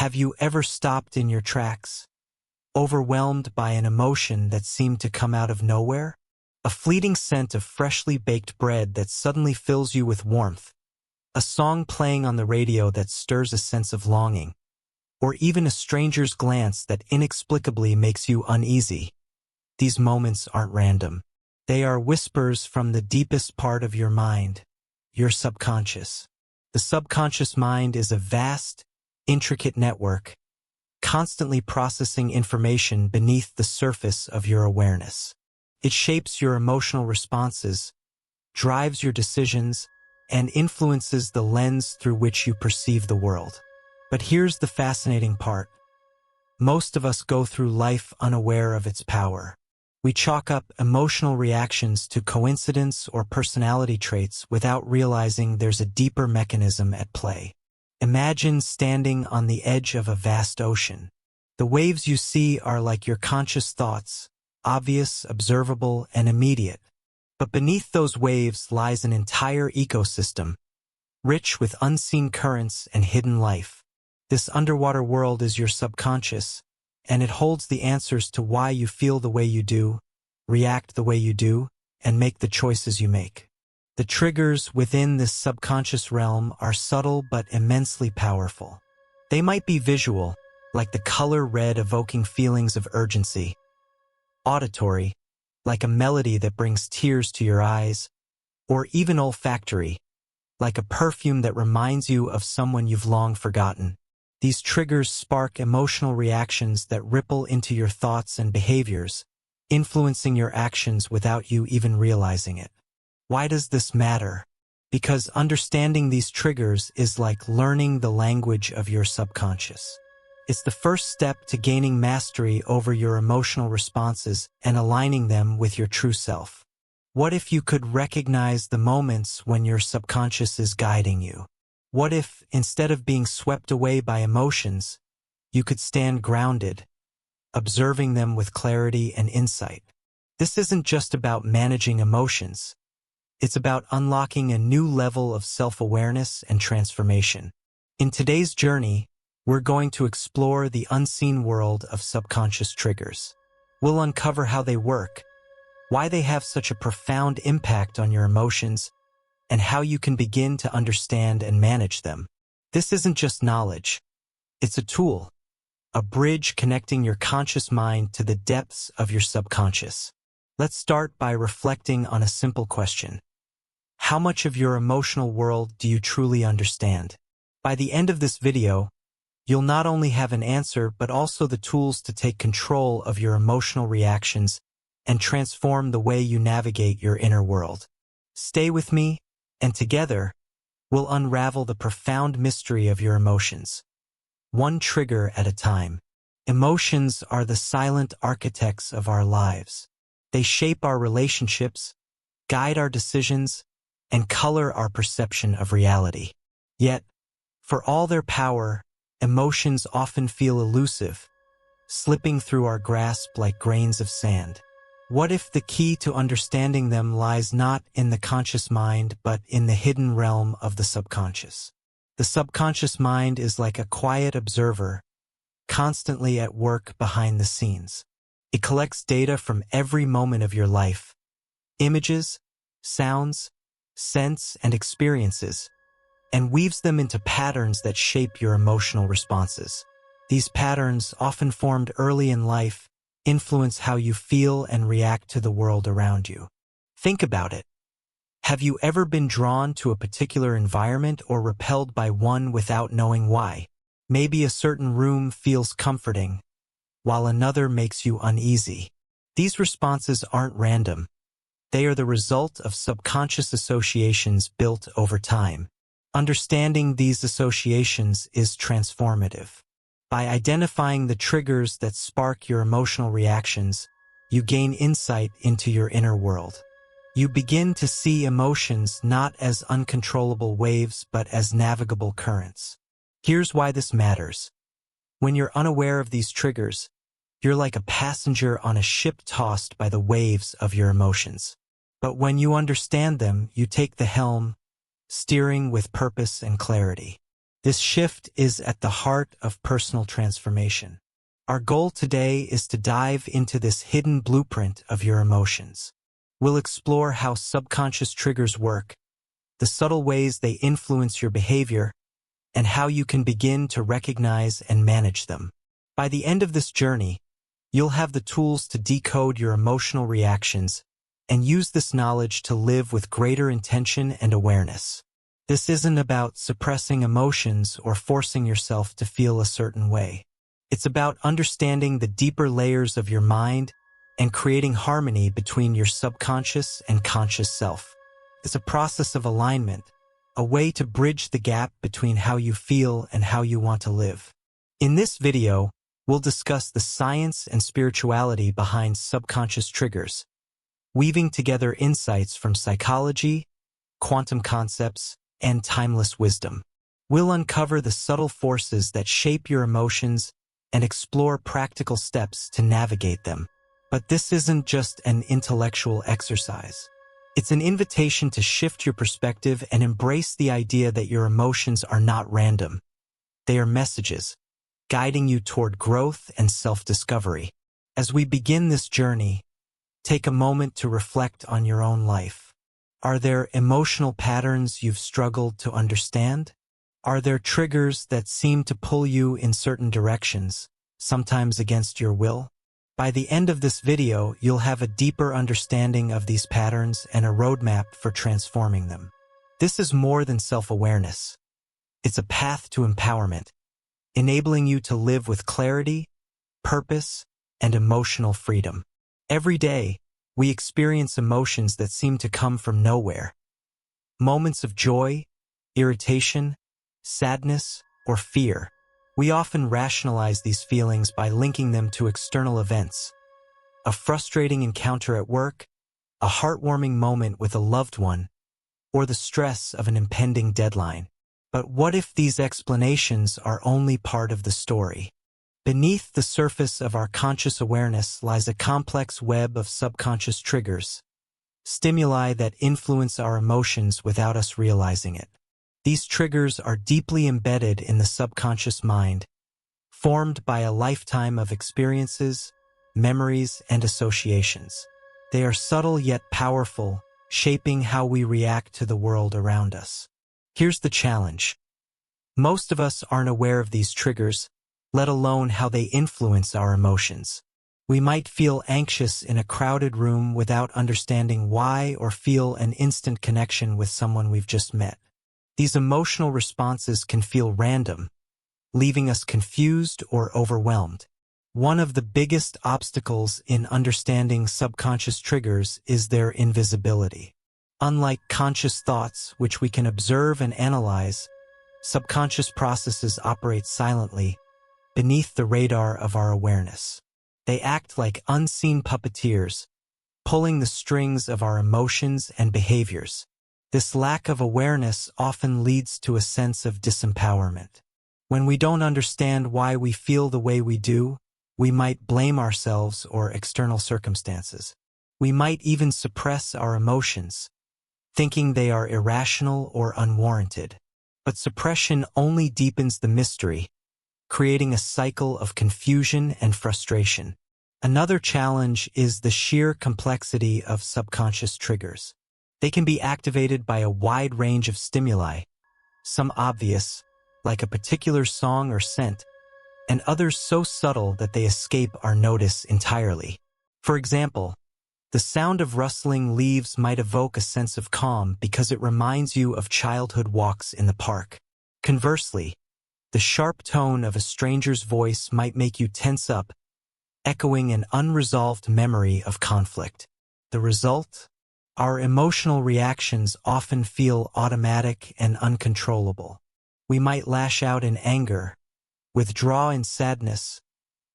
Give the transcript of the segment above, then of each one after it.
Have you ever stopped in your tracks, overwhelmed by an emotion that seemed to come out of nowhere? A fleeting scent of freshly baked bread that suddenly fills you with warmth, a song playing on the radio that stirs a sense of longing, or even a stranger's glance that inexplicably makes you uneasy. These moments aren't random. They are whispers from the deepest part of your mind, your subconscious. The subconscious mind is a vast, intricate network, constantly processing information beneath the surface of your awareness. It shapes your emotional responses, drives your decisions, and influences the lens through which you perceive the world. But here's the fascinating part. Most of us go through life unaware of its power. We chalk up emotional reactions to coincidence or personality traits without realizing there's a deeper mechanism at play. Imagine standing on the edge of a vast ocean. The waves you see are like your conscious thoughts, obvious, observable, and immediate. But beneath those waves lies an entire ecosystem, rich with unseen currents and hidden life. This underwater world is your subconscious, and it holds the answers to why you feel the way you do, react the way you do, and make the choices you make. The triggers within this subconscious realm are subtle but immensely powerful. They might be visual, like the color red evoking feelings of urgency, auditory, like a melody that brings tears to your eyes, or even olfactory, like a perfume that reminds you of someone you've long forgotten. These triggers spark emotional reactions that ripple into your thoughts and behaviors, influencing your actions without you even realizing it. Why does this matter? Because understanding these triggers is like learning the language of your subconscious. It's the first step to gaining mastery over your emotional responses and aligning them with your true self. What if you could recognize the moments when your subconscious is guiding you? What if, instead of being swept away by emotions, you could stand grounded, observing them with clarity and insight? This isn't just about managing emotions. It's about unlocking a new level of self-awareness and transformation. In today's journey, we're going to explore the unseen world of subconscious triggers. We'll uncover how they work, why they have such a profound impact on your emotions, and how you can begin to understand and manage them. This isn't just knowledge. It's a tool, a bridge connecting your conscious mind to the depths of your subconscious. Let's start by reflecting on a simple question. How much of your emotional world do you truly understand? By the end of this video, you'll not only have an answer but also the tools to take control of your emotional reactions and transform the way you navigate your inner world. Stay with me, and together, we'll unravel the profound mystery of your emotions, one trigger at a time. Emotions are the silent architects of our lives. They shape our relationships, guide our decisions, and color our perception of reality. Yet, for all their power, emotions often feel elusive, slipping through our grasp like grains of sand. What if the key to understanding them lies not in the conscious mind but in the hidden realm of the subconscious? The subconscious mind is like a quiet observer, constantly at work behind the scenes. It collects data from every moment of your life, images, sounds, scents, and experiences, and weaves them into patterns that shape your emotional responses. These patterns, often formed early in life, influence how you feel and react to the world around you. Think about it. Have you ever been drawn to a particular environment or repelled by one without knowing why? Maybe a certain room feels comforting, while another makes you uneasy. These responses aren't random. They are the result of subconscious associations built over time. Understanding these associations is transformative. By identifying the triggers that spark your emotional reactions, you gain insight into your inner world. You begin to see emotions not as uncontrollable waves but as navigable currents. Here's why this matters. When you're unaware of these triggers, you're like a passenger on a ship tossed by the waves of your emotions. But when you understand them, you take the helm, steering with purpose and clarity. This shift is at the heart of personal transformation. Our goal today is to dive into this hidden blueprint of your emotions. We'll explore how subconscious triggers work, the subtle ways they influence your behavior, and how you can begin to recognize and manage them. By the end of this journey, you'll have the tools to decode your emotional reactions and use this knowledge to live with greater intention and awareness. This isn't about suppressing emotions or forcing yourself to feel a certain way. It's about understanding the deeper layers of your mind and creating harmony between your subconscious and conscious self. It's a process of alignment, a way to bridge the gap between how you feel and how you want to live. In this video, we'll discuss the science and spirituality behind subconscious triggers, weaving together insights from psychology, quantum concepts, and timeless wisdom. We'll uncover the subtle forces that shape your emotions and explore practical steps to navigate them. But this isn't just an intellectual exercise. It's an invitation to shift your perspective and embrace the idea that your emotions are not random. They are messages, guiding you toward growth and self-discovery. As we begin this journey, take a moment to reflect on your own life. Are there emotional patterns you've struggled to understand? Are there triggers that seem to pull you in certain directions, sometimes against your will? By the end of this video, you'll have a deeper understanding of these patterns and a roadmap for transforming them. This is more than self-awareness. It's a path to empowerment, enabling you to live with clarity, purpose, and emotional freedom. Every day, we experience emotions that seem to come from nowhere. Moments of joy, irritation, sadness, or fear. We often rationalize these feelings by linking them to external events. A frustrating encounter at work, a heartwarming moment with a loved one, or the stress of an impending deadline. But what if these explanations are only part of the story? Beneath the surface of our conscious awareness lies a complex web of subconscious triggers, stimuli that influence our emotions without us realizing it. These triggers are deeply embedded in the subconscious mind, formed by a lifetime of experiences, memories, and associations. They are subtle yet powerful, shaping how we react to the world around us. Here's the challenge. Most of us aren't aware of these triggers, let alone how they influence our emotions. We might feel anxious in a crowded room without understanding why or feel an instant connection with someone we've just met. These emotional responses can feel random, leaving us confused or overwhelmed. One of the biggest obstacles in understanding subconscious triggers is their invisibility. Unlike conscious thoughts, which we can observe and analyze, subconscious processes operate silently, beneath the radar of our awareness. They act like unseen puppeteers, pulling the strings of our emotions and behaviors. This lack of awareness often leads to a sense of disempowerment. When we don't understand why we feel the way we do, we might blame ourselves or external circumstances. We might even suppress our emotions, thinking they are irrational or unwarranted. But suppression only deepens the mystery, creating a cycle of confusion and frustration. Another challenge is the sheer complexity of subconscious triggers. They can be activated by a wide range of stimuli, some obvious, like a particular song or scent, and others so subtle that they escape our notice entirely. For example, the sound of rustling leaves might evoke a sense of calm because it reminds you of childhood walks in the park. Conversely, the sharp tone of a stranger's voice might make you tense up, echoing an unresolved memory of conflict. The result? Our emotional reactions often feel automatic and uncontrollable. We might lash out in anger, withdraw in sadness,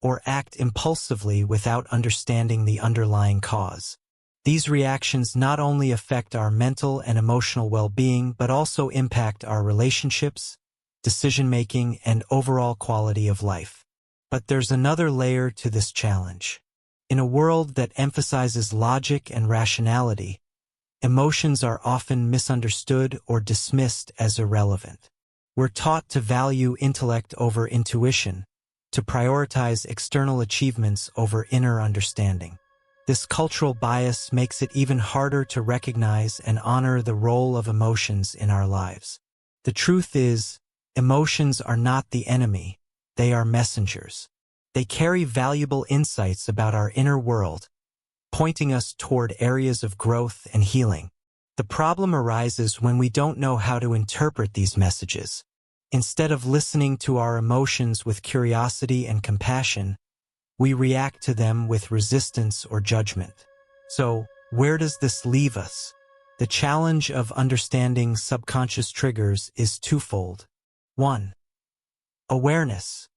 or act impulsively without understanding the underlying cause. These reactions not only affect our mental and emotional well-being, but also impact our relationships, decision-making, and overall quality of life. But there's another layer to this challenge. In a world that emphasizes logic and rationality, emotions are often misunderstood or dismissed as irrelevant. We're taught to value intellect over intuition, to prioritize external achievements over inner understanding. This cultural bias makes it even harder to recognize and honor the role of emotions in our lives. The truth is, emotions are not the enemy, they are messengers. They carry valuable insights about our inner world, pointing us toward areas of growth and healing. The problem arises when we don't know how to interpret these messages. Instead of listening to our emotions with curiosity and compassion, we react to them with resistance or judgment. So, where does this leave us? The challenge of understanding subconscious triggers is twofold. 1. Awareness.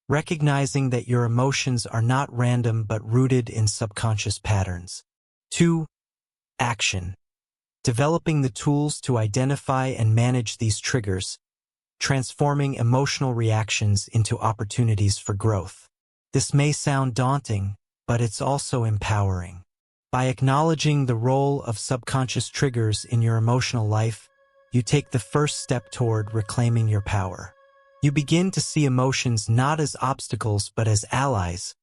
Recognizing that your emotions are not random but rooted in subconscious patterns. 2. Action. Developing the tools to identify and manage these triggers, transforming emotional reactions into opportunities for growth. This may sound daunting, but it's also empowering. By acknowledging the role of subconscious triggers in your emotional life, you take the first step toward reclaiming your power. You begin to see emotions not as obstacles but as allies,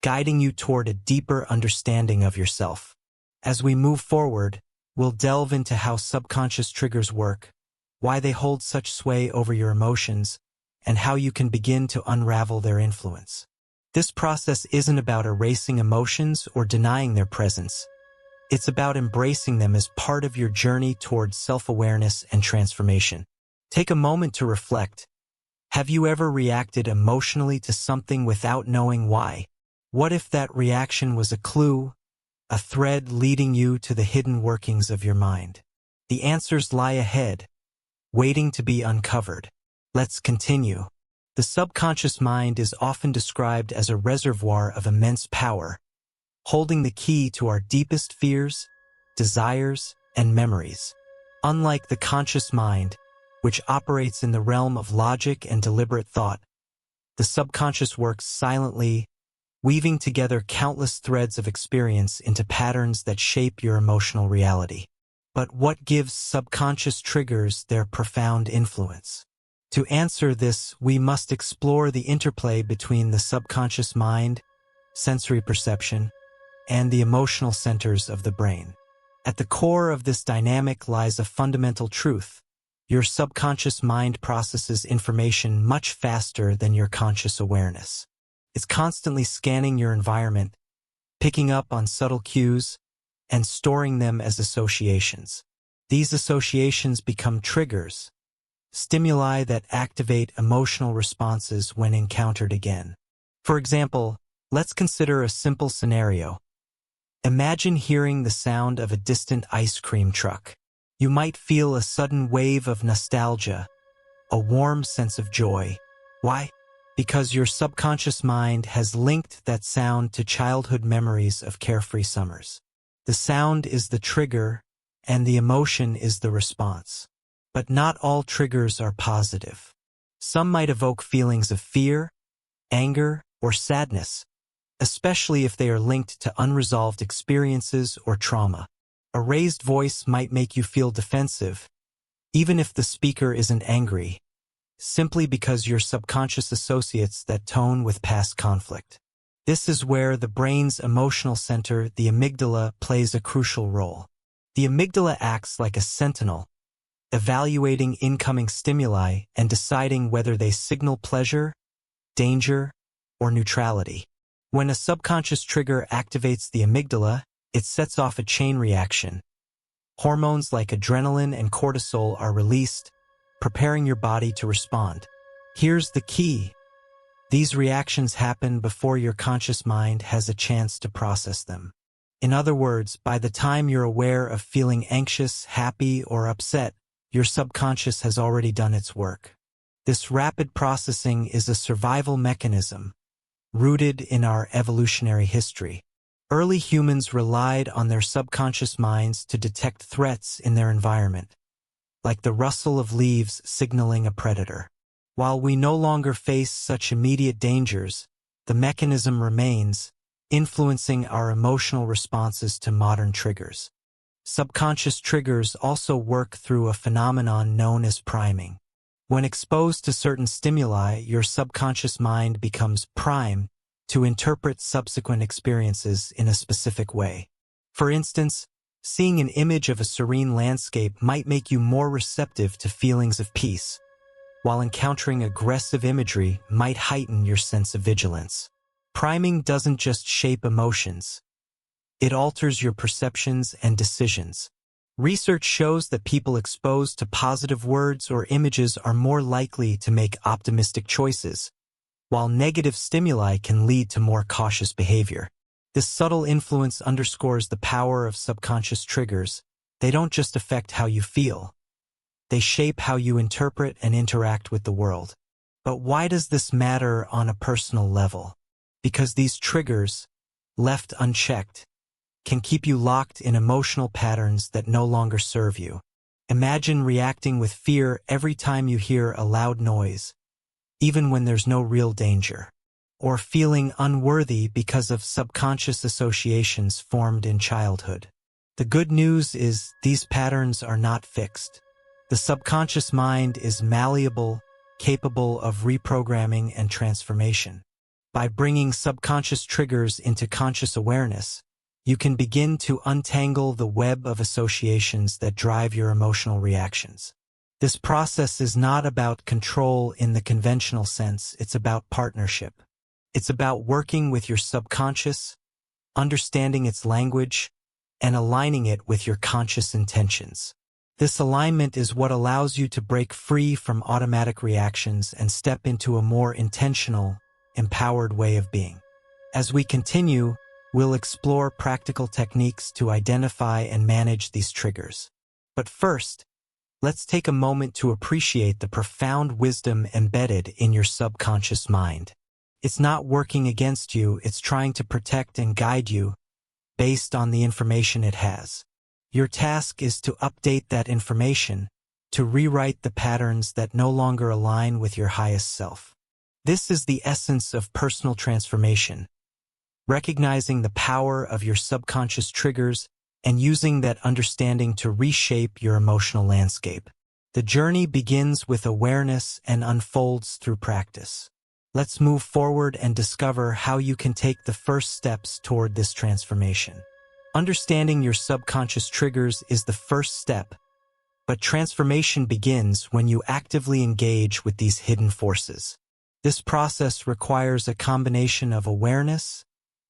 guiding you toward a deeper understanding of yourself. As we move forward, we'll delve into how subconscious triggers work, why they hold such sway over your emotions, and how you can begin to unravel their influence. This process isn't about erasing emotions or denying their presence. It's about embracing them as part of your journey towards self-awareness and transformation. Take a moment to reflect. Have you ever reacted emotionally to something without knowing why? What if that reaction was a clue, a thread leading you to the hidden workings of your mind? The answers lie ahead, waiting to be uncovered. Let's continue. The subconscious mind is often described as a reservoir of immense power, holding the key to our deepest fears, desires, and memories. Unlike the conscious mind, which operates in the realm of logic and deliberate thought, the subconscious works silently, weaving together countless threads of experience into patterns that shape your emotional reality. But what gives subconscious triggers their profound influence? To answer this, we must explore the interplay between the subconscious mind, sensory perception, and the emotional centers of the brain. At the core of this dynamic lies a fundamental truth. Your subconscious mind processes information much faster than your conscious awareness. It's constantly scanning your environment, picking up on subtle cues, and storing them as associations. These associations become triggers, stimuli that activate emotional responses when encountered again. For example, let's consider a simple scenario. Imagine hearing the sound of a distant ice cream truck. You might feel a sudden wave of nostalgia, a warm sense of joy. Why? Because your subconscious mind has linked that sound to childhood memories of carefree summers. The sound is the trigger, and the emotion is the response. But not all triggers are positive. Some might evoke feelings of fear, anger, or sadness, especially if they are linked to unresolved experiences or trauma. A raised voice might make you feel defensive, even if the speaker isn't angry, simply because your subconscious associates that tone with past conflict. This is where the brain's emotional center, the amygdala, plays a crucial role. The amygdala acts like a sentinel, evaluating incoming stimuli and deciding whether they signal pleasure, danger, or neutrality. When a subconscious trigger activates the amygdala, it sets off a chain reaction. Hormones like adrenaline and cortisol are released, preparing your body to respond. Here's the key. These reactions happen before your conscious mind has a chance to process them. In other words, by the time you're aware of feeling anxious, happy, or upset, your subconscious has already done its work. This rapid processing is a survival mechanism, rooted in our evolutionary history. Early humans relied on their subconscious minds to detect threats in their environment, like the rustle of leaves signaling a predator. While we no longer face such immediate dangers, the mechanism remains, influencing our emotional responses to modern triggers. Subconscious triggers also work through a phenomenon known as priming. When exposed to certain stimuli, your subconscious mind becomes primed to interpret subsequent experiences in a specific way. For instance, seeing an image of a serene landscape might make you more receptive to feelings of peace, while encountering aggressive imagery might heighten your sense of vigilance. Priming doesn't just shape emotions, it alters your perceptions and decisions. Research shows that people exposed to positive words or images are more likely to make optimistic choices, while negative stimuli can lead to more cautious behavior. This subtle influence underscores the power of subconscious triggers. They don't just affect how you feel. They shape how you interpret and interact with the world. But why does this matter on a personal level? Because these triggers, left unchecked, can keep you locked in emotional patterns that no longer serve you. Imagine reacting with fear every time you hear a loud noise, even when there's no real danger, or feeling unworthy because of subconscious associations formed in childhood. The good news is these patterns are not fixed. The subconscious mind is malleable, capable of reprogramming and transformation. By bringing subconscious triggers into conscious awareness, you can begin to untangle the web of associations that drive your emotional reactions. This process is not about control in the conventional sense, it's about partnership. It's about working with your subconscious, understanding its language, and aligning it with your conscious intentions. This alignment is what allows you to break free from automatic reactions and step into a more intentional, empowered way of being. As we continue, we'll explore practical techniques to identify and manage these triggers. But first, let's take a moment to appreciate the profound wisdom embedded in your subconscious mind. It's not working against you, it's trying to protect and guide you based on the information it has. Your task is to update that information, to rewrite the patterns that no longer align with your highest self. This is the essence of personal transformation. Recognizing the power of your subconscious triggers and using that understanding to reshape your emotional landscape. The journey begins with awareness and unfolds through practice. Let's move forward and discover how you can take the first steps toward this transformation. Understanding your subconscious triggers is the first step, but transformation begins when you actively engage with these hidden forces. This process requires a combination of awareness,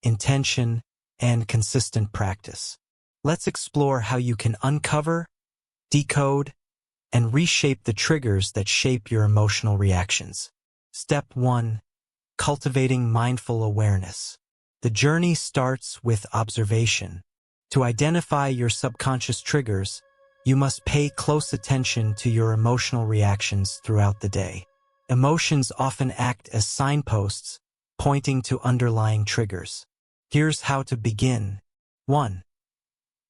intention, and consistent practice. Let's explore how you can uncover, decode, and reshape the triggers that shape your emotional reactions. Step 1. Cultivating mindful awareness. The journey starts with observation. To identify your subconscious triggers, you must pay close attention to your emotional reactions throughout the day. Emotions often act as signposts, pointing to underlying triggers. Here's how to begin. 1.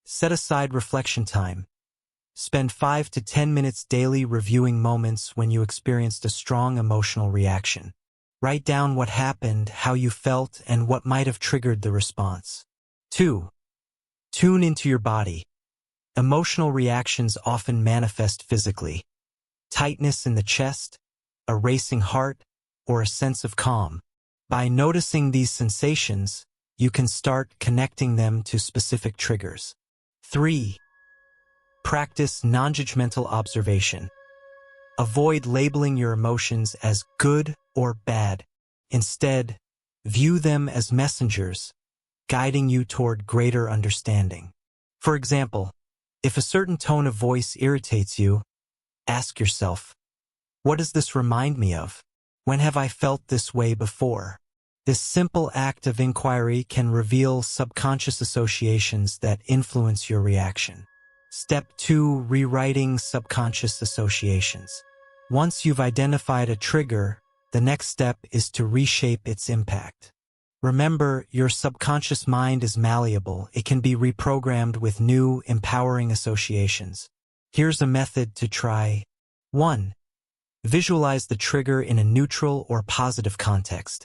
Set aside reflection time. Spend 5 to 10 minutes daily reviewing moments when you experienced a strong emotional reaction. Write down what happened, how you felt, and what might have triggered the response. 2. Tune into your body. Emotional reactions often manifest physically. Tightness in the chest, a racing heart, or a sense of calm. By noticing these sensations, you can start connecting them to specific triggers. 3. Practice non-judgmental observation. Avoid labeling your emotions as good or bad. Instead, view them as messengers, guiding you toward greater understanding. For example, if a certain tone of voice irritates you, ask yourself, what does this remind me of? When have I felt this way before? This simple act of inquiry can reveal subconscious associations that influence your reaction. Step 2. Rewriting subconscious associations. Once you've identified a trigger, the next step is to reshape its impact. Remember, your subconscious mind is malleable. It can be reprogrammed with new, empowering associations. Here's a method to try. 1. Visualize the trigger in a neutral or positive context.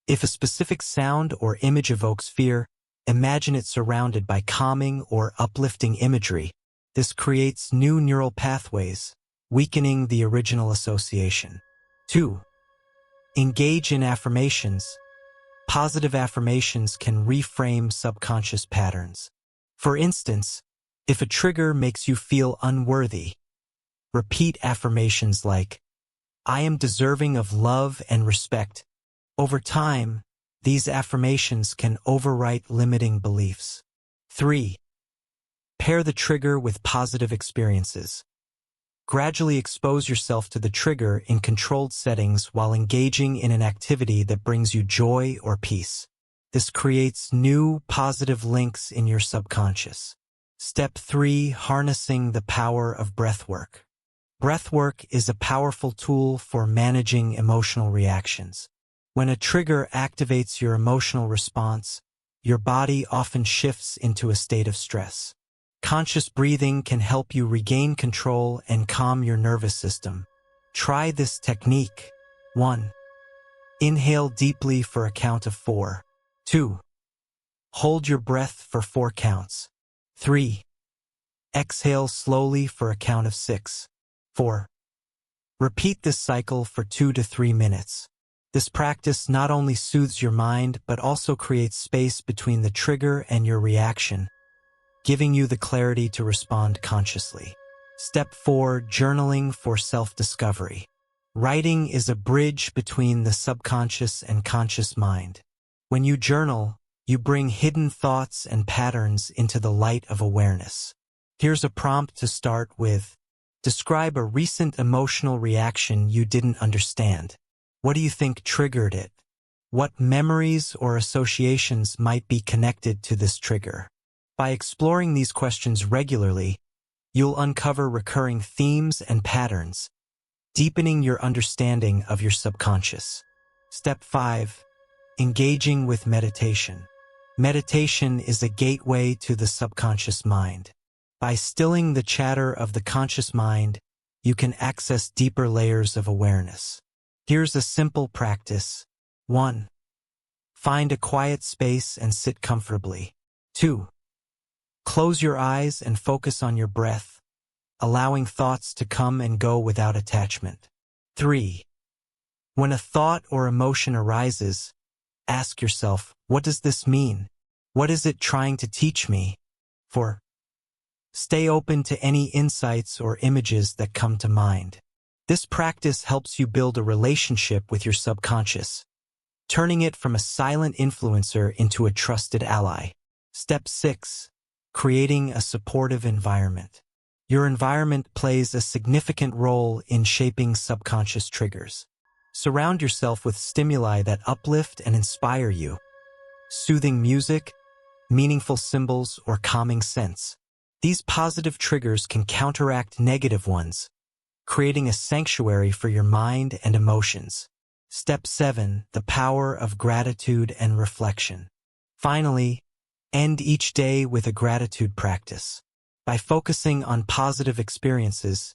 If a specific sound or image evokes fear, imagine it surrounded by calming or uplifting imagery. This creates new neural pathways, weakening the original association. 2. Engage in affirmations. Positive affirmations can reframe subconscious patterns. For instance, if a trigger makes you feel unworthy, repeat affirmations like, "I am deserving of love and respect." Over time, these affirmations can overwrite limiting beliefs. 3. Pair the trigger with positive experiences. Gradually expose yourself to the trigger in controlled settings while engaging in an activity that brings you joy or peace. This creates new, positive links in your subconscious. Step 3. Harnessing the power of breathwork. Breathwork is a powerful tool for managing emotional reactions. When a trigger activates your emotional response, your body often shifts into a state of stress. Conscious breathing can help you regain control and calm your nervous system. Try this technique. 1. Inhale deeply for a count of 4. 2. Hold your breath for 4 counts. 3. Exhale slowly for a count of 6. 4. Repeat this cycle for 2 to 3 minutes. This practice not only soothes your mind but also creates space between the trigger and your reaction, giving you the clarity to respond consciously. Step 4. Journaling for self-discovery. Writing is a bridge between the subconscious and conscious mind. When you journal, you bring hidden thoughts and patterns into the light of awareness. Here's a prompt to start with. Describe a recent emotional reaction you didn't understand. What do you think triggered it? What memories or associations might be connected to this trigger? By exploring these questions regularly, you'll uncover recurring themes and patterns, deepening your understanding of your subconscious. Step 5. Engaging with meditation. Meditation is a gateway to the subconscious mind. By stilling the chatter of the conscious mind, you can access deeper layers of awareness. Here's a simple practice. 1. Find a quiet space and sit comfortably. 2. Close your eyes and focus on your breath, allowing thoughts to come and go without attachment. 3. When a thought or emotion arises, ask yourself, what does this mean? What is it trying to teach me? 4. Stay open to any insights or images that come to mind. This practice helps you build a relationship with your subconscious, turning it from a silent influencer into a trusted ally. Step 6. Creating a supportive environment. Your environment plays a significant role in shaping subconscious triggers. Surround yourself with stimuli that uplift and inspire you. Soothing music, meaningful symbols, or calming scents. These positive triggers can counteract negative ones, creating a sanctuary for your mind and emotions. Step 7. The power of gratitude and reflection. Finally, end each day with a gratitude practice. By focusing on positive experiences,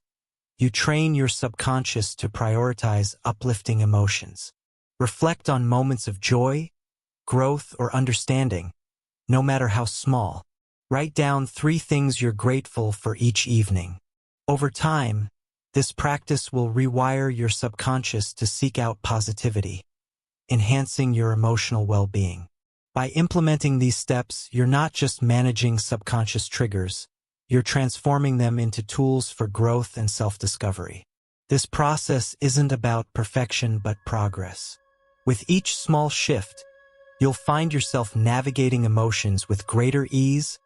you train your subconscious to prioritize uplifting emotions. Reflect on moments of joy, growth, or understanding, no matter how small. Write down 3 things you're grateful for each evening. Over time, this practice will rewire your subconscious to seek out positivity, enhancing your emotional well-being. By implementing these steps, you're not just managing subconscious triggers, you're transforming them into tools for growth and self-discovery. This process isn't about perfection but progress. With each small shift, you'll find yourself navigating emotions with greater ease,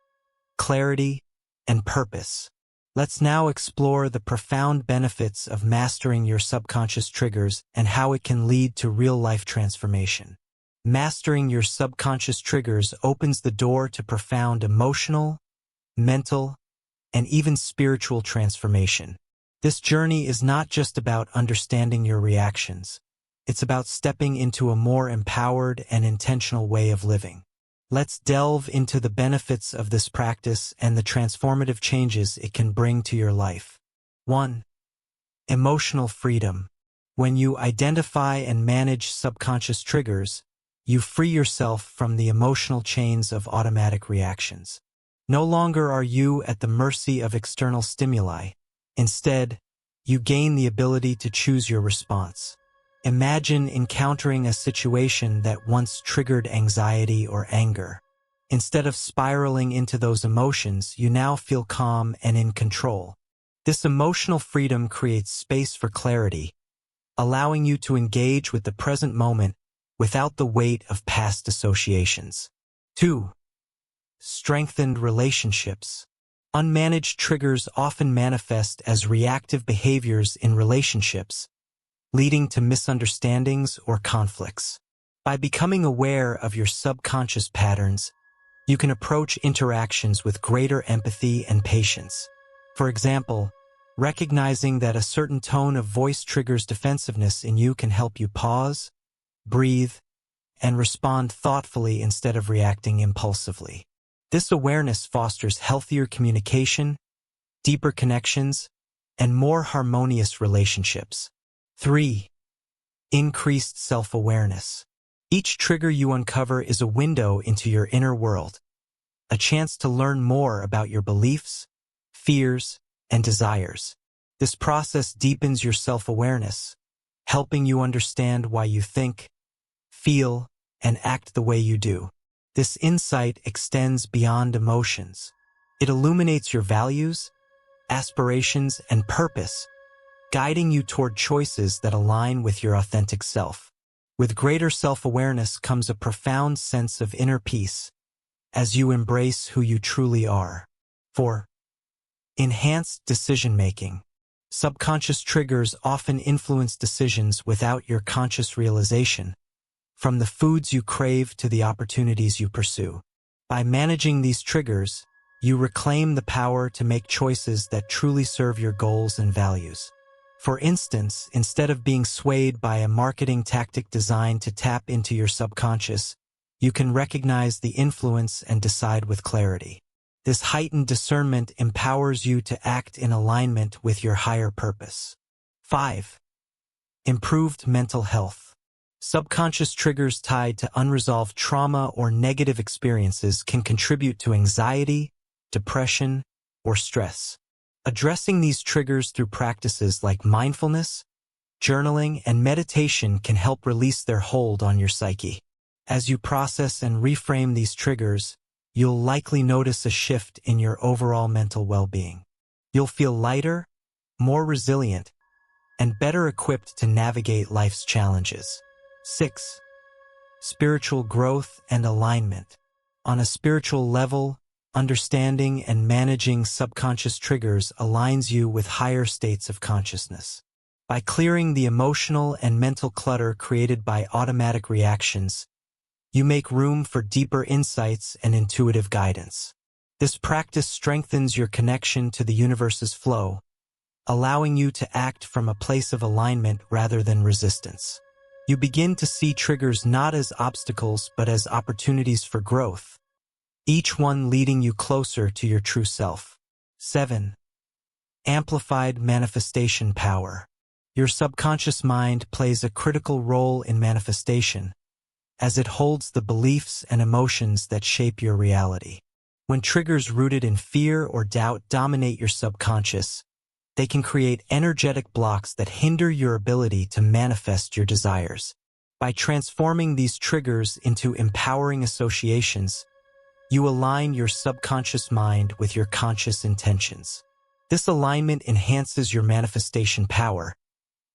clarity, and purpose. Let's now explore the profound benefits of mastering your subconscious triggers and how it can lead to real-life transformation. Mastering your subconscious triggers opens the door to profound emotional, mental, and even spiritual transformation. This journey is not just about understanding your reactions. It's about stepping into a more empowered and intentional way of living. Let's delve into the benefits of this practice and the transformative changes it can bring to your life. 1. Emotional freedom. When you identify and manage subconscious triggers, you free yourself from the emotional chains of automatic reactions. No longer are you at the mercy of external stimuli. Instead, you gain the ability to choose your response. Imagine encountering a situation that once triggered anxiety or anger. Instead of spiraling into those emotions, you now feel calm and in control. This emotional freedom creates space for clarity, allowing you to engage with the present moment without the weight of past associations. 2. Strengthened relationships. Unmanaged triggers often manifest as reactive behaviors in relationships, leading to misunderstandings or conflicts. By becoming aware of your subconscious patterns, you can approach interactions with greater empathy and patience. For example, recognizing that a certain tone of voice triggers defensiveness in you can help you pause, breathe, and respond thoughtfully instead of reacting impulsively. This awareness fosters healthier communication, deeper connections, and more harmonious relationships. 3. Increased self-awareness. Each trigger you uncover is a window into your inner world, a chance to learn more about your beliefs, fears, and desires. This process deepens your self-awareness, helping you understand why you think, feel, and act the way you do. This insight extends beyond emotions. It illuminates your values, aspirations, and purpose, guiding you toward choices that align with your authentic self. With greater self-awareness comes a profound sense of inner peace as you embrace who you truly are. 4. Enhanced decision-making. Subconscious triggers often influence decisions without your conscious realization, from the foods you crave to the opportunities you pursue. By managing these triggers, you reclaim the power to make choices that truly serve your goals and values. For instance, instead of being swayed by a marketing tactic designed to tap into your subconscious, you can recognize the influence and decide with clarity. This heightened discernment empowers you to act in alignment with your higher purpose. 5. Improved mental health. Subconscious triggers tied to unresolved trauma or negative experiences can contribute to anxiety, depression, or stress. Addressing these triggers through practices like mindfulness, journaling, and meditation can help release their hold on your psyche. As you process and reframe these triggers, you'll likely notice a shift in your overall mental well-being. You'll feel lighter, more resilient, and better equipped to navigate life's challenges. 6. Spiritual growth and alignment. On a spiritual level, understanding and managing subconscious triggers aligns you with higher states of consciousness. By clearing the emotional and mental clutter created by automatic reactions, you make room for deeper insights and intuitive guidance. This practice strengthens your connection to the universe's flow, allowing you to act from a place of alignment rather than resistance. You begin to see triggers not as obstacles but as opportunities for growth, each one leading you closer to your true self. 7. Amplified manifestation power. Your subconscious mind plays a critical role in manifestation, as it holds the beliefs and emotions that shape your reality. When triggers rooted in fear or doubt dominate your subconscious, they can create energetic blocks that hinder your ability to manifest your desires. By transforming these triggers into empowering associations, you align your subconscious mind with your conscious intentions. This alignment enhances your manifestation power,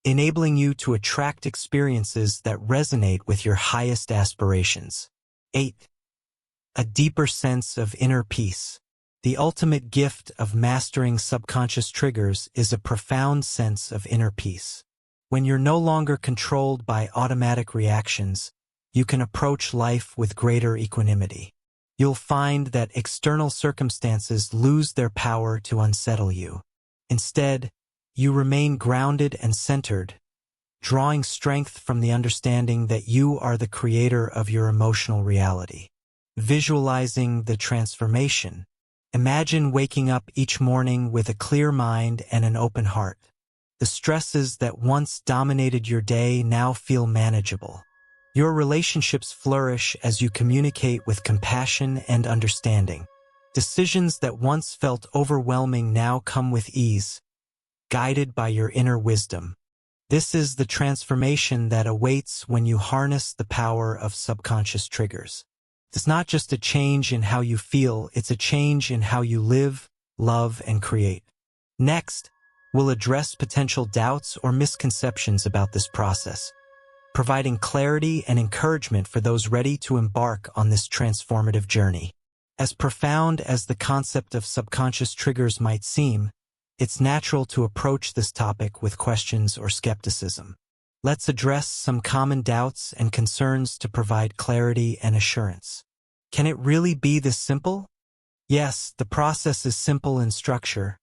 enabling you to attract experiences that resonate with your highest aspirations. 8. A deeper sense of inner peace. The ultimate gift of mastering subconscious triggers is a profound sense of inner peace. When you're no longer controlled by automatic reactions, you can approach life with greater equanimity. You'll find that external circumstances lose their power to unsettle you. Instead, you remain grounded and centered, drawing strength from the understanding that you are the creator of your emotional reality. Visualizing the transformation. Imagine waking up each morning with a clear mind and an open heart. The stresses that once dominated your day now feel manageable. Your relationships flourish as you communicate with compassion and understanding. Decisions that once felt overwhelming now come with ease, guided by your inner wisdom. This is the transformation that awaits when you harness the power of subconscious triggers. It's not just a change in how you feel, it's a change in how you live, love, and create. Next, we'll address potential doubts or misconceptions about this process, providing clarity and encouragement for those ready to embark on this transformative journey. As profound as the concept of subconscious triggers might seem, it's natural to approach this topic with questions or skepticism. Let's address some common doubts and concerns to provide clarity and assurance. Can it really be this simple? Yes, the process is simple in structure,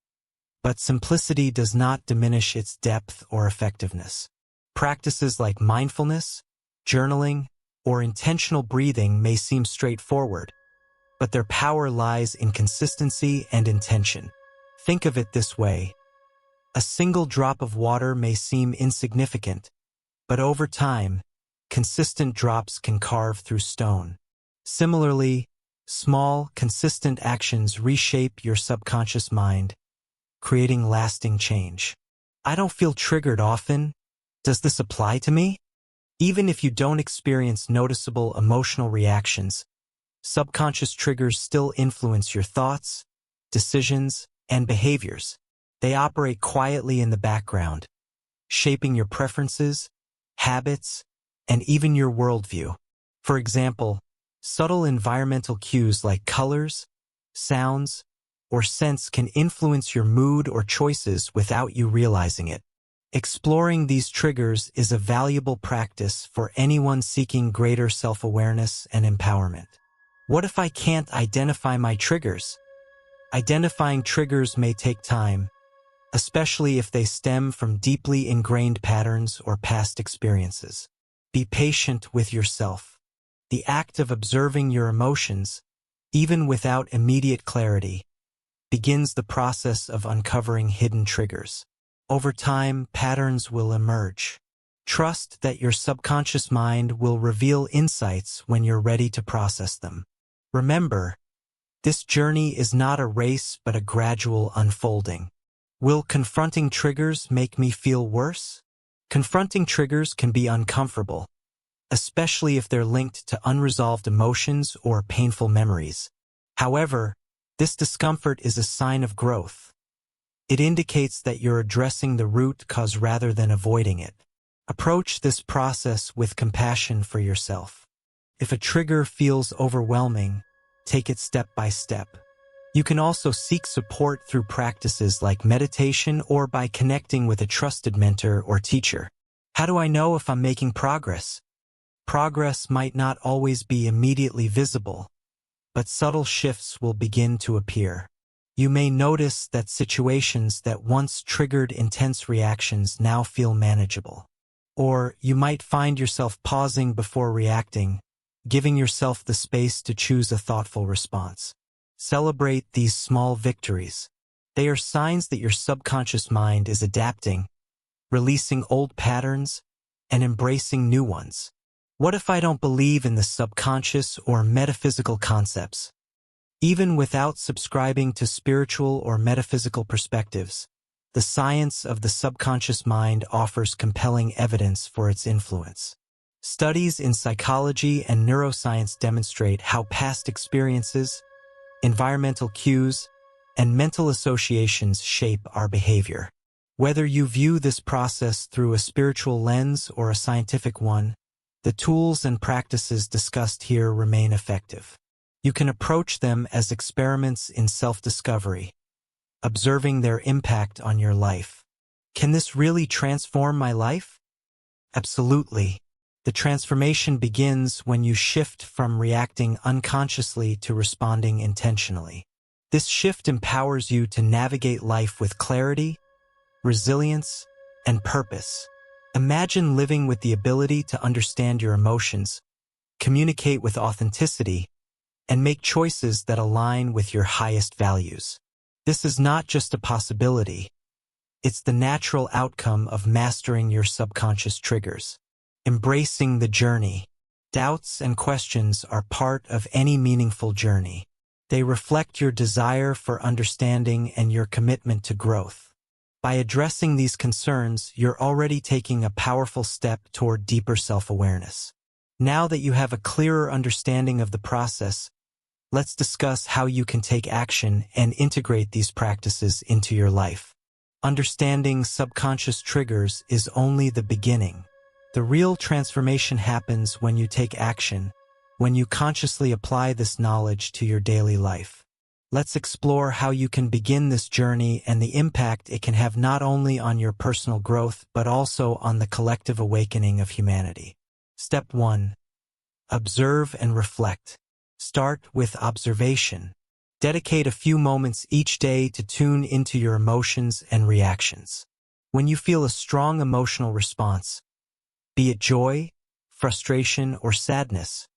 but simplicity does not diminish its depth or effectiveness. Practices like mindfulness, journaling, or intentional breathing may seem straightforward, but their power lies in consistency and intention. Think of it this way. A single drop of water may seem insignificant, but over time, consistent drops can carve through stone. Similarly, small, consistent actions reshape your subconscious mind, creating lasting change. I don't feel triggered often. Does this apply to me? Even if you don't experience noticeable emotional reactions, subconscious triggers still influence your thoughts, decisions, and behaviors. They operate quietly in the background, shaping your preferences, habits, and even your worldview. For example, subtle environmental cues like colors, sounds, or scents can influence your mood or choices without you realizing it. Exploring these triggers is a valuable practice for anyone seeking greater self-awareness and empowerment. What if I can't identify my triggers? Identifying triggers may take time, especially if they stem from deeply ingrained patterns or past experiences. Be patient with yourself. The act of observing your emotions, even without immediate clarity, begins the process of uncovering hidden triggers. Over time, patterns will emerge. Trust that your subconscious mind will reveal insights when you're ready to process them. Remember, this journey is not a race but a gradual unfolding. Will confronting triggers make me feel worse? Confronting triggers can be uncomfortable, especially if they're linked to unresolved emotions or painful memories. However, this discomfort is a sign of growth. It indicates that you're addressing the root cause rather than avoiding it. Approach this process with compassion for yourself. If a trigger feels overwhelming, take it step by step. You can also seek support through practices like meditation or by connecting with a trusted mentor or teacher. How do I know if I'm making progress? Progress might not always be immediately visible, but subtle shifts will begin to appear. You may notice that situations that once triggered intense reactions now feel manageable. Or you might find yourself pausing before reacting, giving yourself the space to choose a thoughtful response. Celebrate these small victories. They are signs that your subconscious mind is adapting, releasing old patterns, and embracing new ones. What if I don't believe in the subconscious or metaphysical concepts? Even without subscribing to spiritual or metaphysical perspectives, the science of the subconscious mind offers compelling evidence for its influence. Studies in psychology and neuroscience demonstrate how past experiences, environmental cues, and mental associations shape our behavior. Whether you view this process through a spiritual lens or a scientific one, the tools and practices discussed here remain effective. You can approach them as experiments in self-discovery, observing their impact on your life. Can this really transform my life? Absolutely. The transformation begins when you shift from reacting unconsciously to responding intentionally. This shift empowers you to navigate life with clarity, resilience, and purpose. Imagine living with the ability to understand your emotions, communicate with authenticity, and make choices that align with your highest values. This is not just a possibility. It's the natural outcome of mastering your subconscious triggers. Embracing the journey. Doubts and questions are part of any meaningful journey. They reflect your desire for understanding and your commitment to growth. By addressing these concerns, you're already taking a powerful step toward deeper self-awareness. Now that you have a clearer understanding of the process, let's discuss how you can take action and integrate these practices into your life. Understanding subconscious triggers is only the beginning. The real transformation happens when you take action, when you consciously apply this knowledge to your daily life. Let's explore how you can begin this journey and the impact it can have not only on your personal growth but also on the collective awakening of humanity. Step 1. Observe and reflect. Start with observation. Dedicate a few moments each day to tune into your emotions and reactions. When you feel a strong emotional response, be it joy, frustration, or sadness,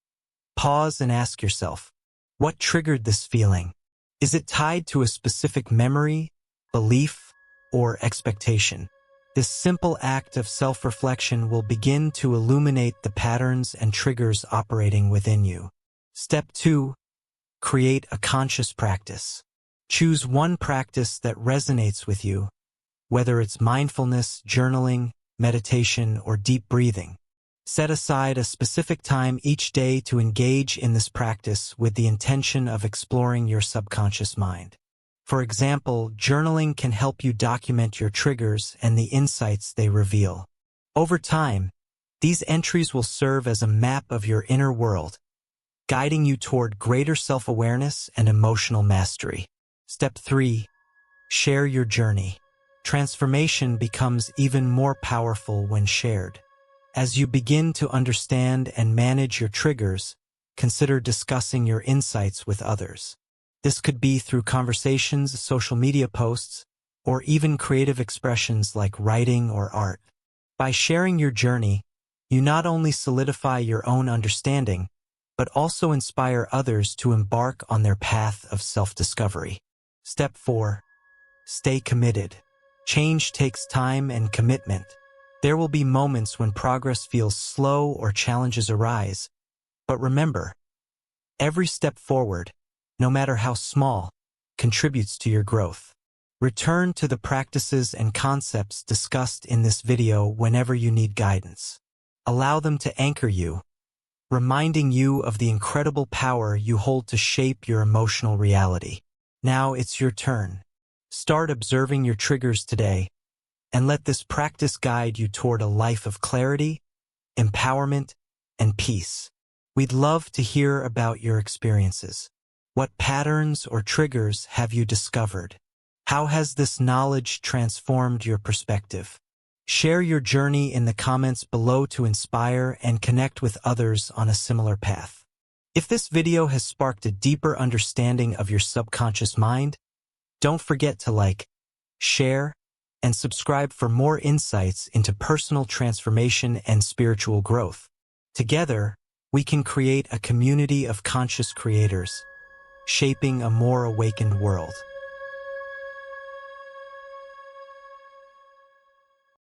pause and ask yourself, what triggered this feeling? Is it tied to a specific memory, belief, or expectation? This simple act of self-reflection will begin to illuminate the patterns and triggers operating within you. Step 2. Create a conscious practice. Choose one practice that resonates with you, whether it's mindfulness, journaling, meditation, or deep breathing. Set aside a specific time each day to engage in this practice with the intention of exploring your subconscious mind. For example, journaling can help you document your triggers and the insights they reveal. Over time, these entries will serve as a map of your inner world, guiding you toward greater self-awareness and emotional mastery. Step 3. Share your journey. Transformation becomes even more powerful when shared. As you begin to understand and manage your triggers, consider discussing your insights with others. This could be through conversations, social media posts, or even creative expressions like writing or art. By sharing your journey, you not only solidify your own understanding, but also inspire others to embark on their path of self-discovery. Step 4. Stay committed. Change takes time and commitment. There will be moments when progress feels slow or challenges arise, but remember, every step forward, no matter how small, contributes to your growth. Return to the practices and concepts discussed in this video whenever you need guidance. Allow them to anchor you, reminding you of the incredible power you hold to shape your emotional reality. Now it's your turn. Start observing your triggers today, and let this practice guide you toward a life of clarity, empowerment, and peace. We'd love to hear about your experiences. What patterns or triggers have you discovered? How has this knowledge transformed your perspective? Share your journey in the comments below to inspire and connect with others on a similar path. If this video has sparked a deeper understanding of your subconscious mind, don't forget to like, share, and subscribe for more insights into personal transformation and spiritual growth. Together, we can create a community of conscious creators, shaping a more awakened world.